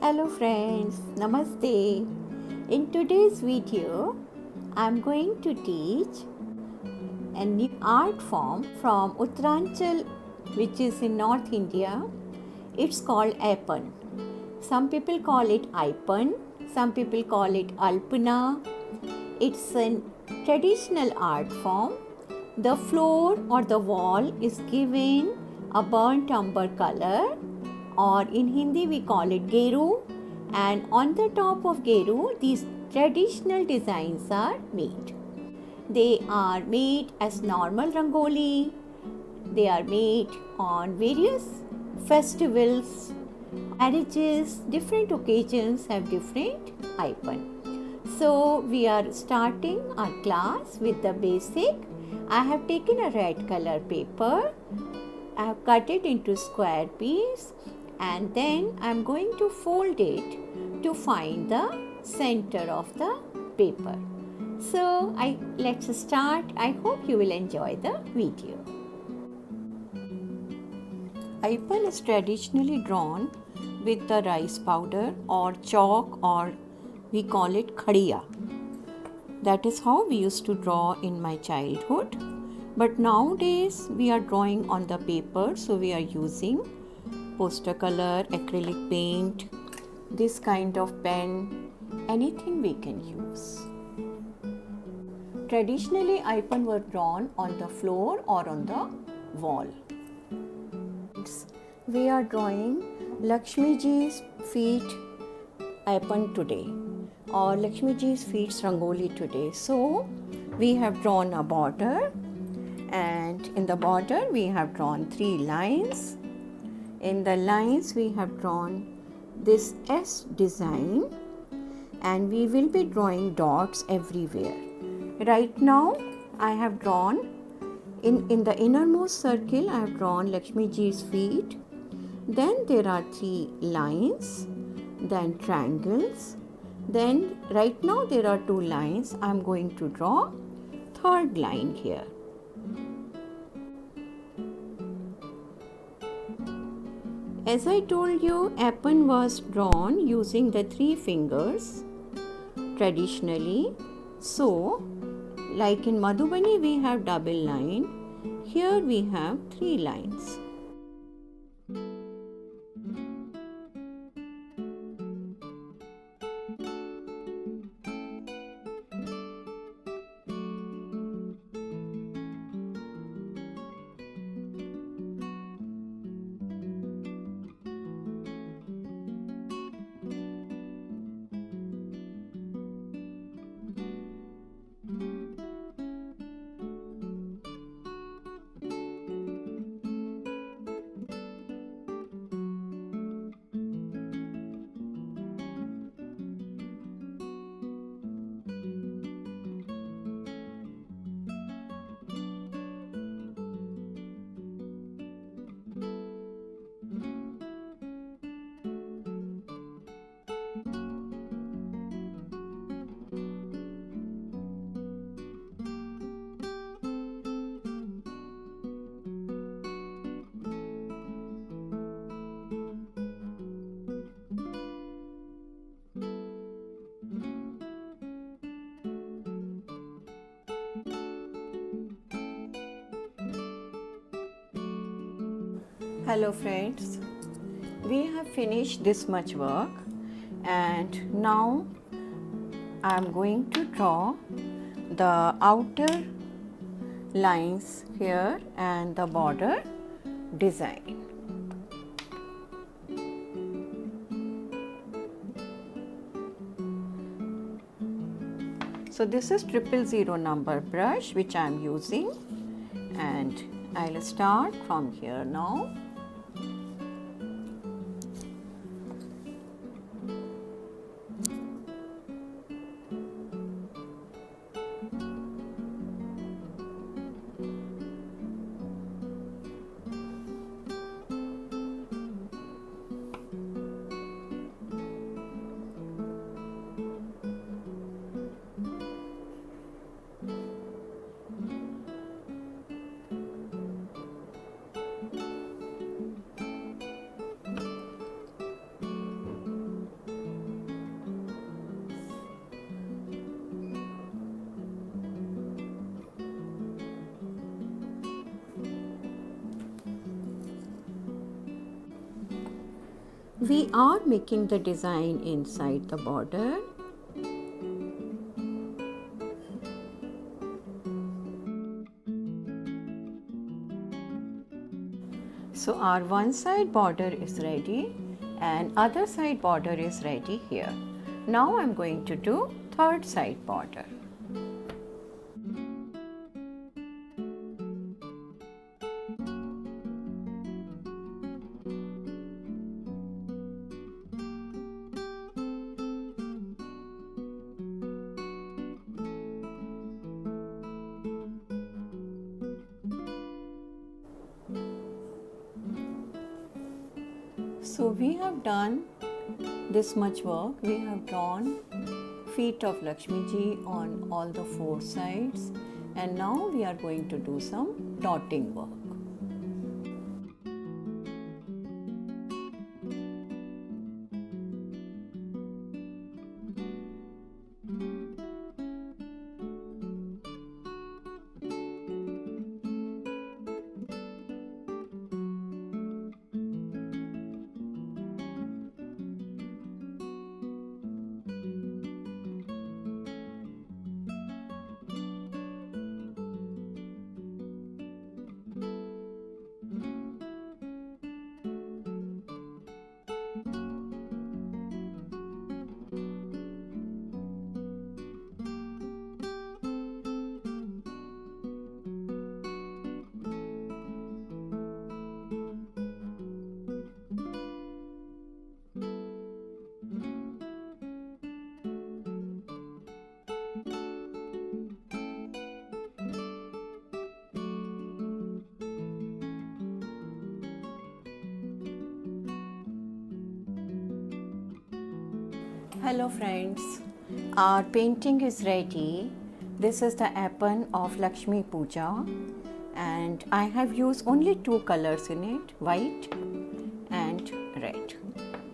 Hello friends, Namaste. In today's video, I'm going to teach a new art form from Uttaranchal, which is in North India. It's called Aipan. Some people call it Aipan, some people call it Alpana. It's a traditional art form. The floor or the wall is given a burnt umber color, or in Hindi we call it geru, and on the top of geru these traditional designs are made. They are made as normal rangoli, they are made on various festivals, marriages, different occasions have different icon. So we are starting our class with the basic. I have taken a red color paper, I have cut it into square piece, and then I am going to fold it to find the center of the paper. So let's start. I hope you will enjoy the video. Aipan is traditionally drawn with the rice powder or chalk, or we call it khadiya. That is how we used to draw in my childhood. But nowadays we are drawing on the paper, so we are using poster color, acrylic paint, this kind of pen, anything we can use. Traditionally, Aipan were drawn on the floor or on the wall. We are drawing Lakshmi Ji's feet Aipan today, or Lakshmi Ji's feet Rangoli today. So we have drawn a border, and in the border we have drawn 3 lines. In the lines we have drawn this S design, and we will be drawing dots everywhere. Right now I have drawn in the innermost circle, I have drawn Lakshmi Ji's feet. Then there are 3 lines, then triangles. Then right now there are 2 lines. I am going to draw 3rd line here. As I told you, Aipan was drawn using the 3 fingers traditionally. So, like in Madhubani we have double line, here we have 3 lines. Hello friends, we have finished this much work, and now I am going to draw the outer lines here and the border design. So this is 000 number brush which I am using, and I will start from here now. We are making the design inside the border. So our one side border is ready and other side border is ready here. Now I'm going to do third side border. So we have done this much work. We have drawn feet of Lakshmi Ji on all the four sides, and now we are going to do some dotting work. Hello friends, our painting is ready. This is the apron of Lakshmi Puja and I have used only two colors in it, white and red.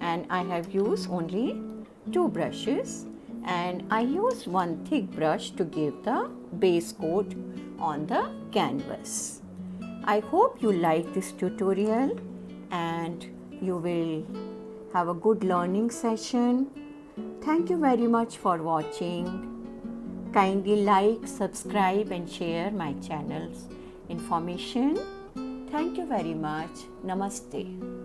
And I have used only two brushes and I used one thick brush to give the base coat on the canvas. I hope you like this tutorial and you will have a good learning session. Thank you very much for watching. Kindly like, subscribe and share my channel's information. Thank you very much. Namaste.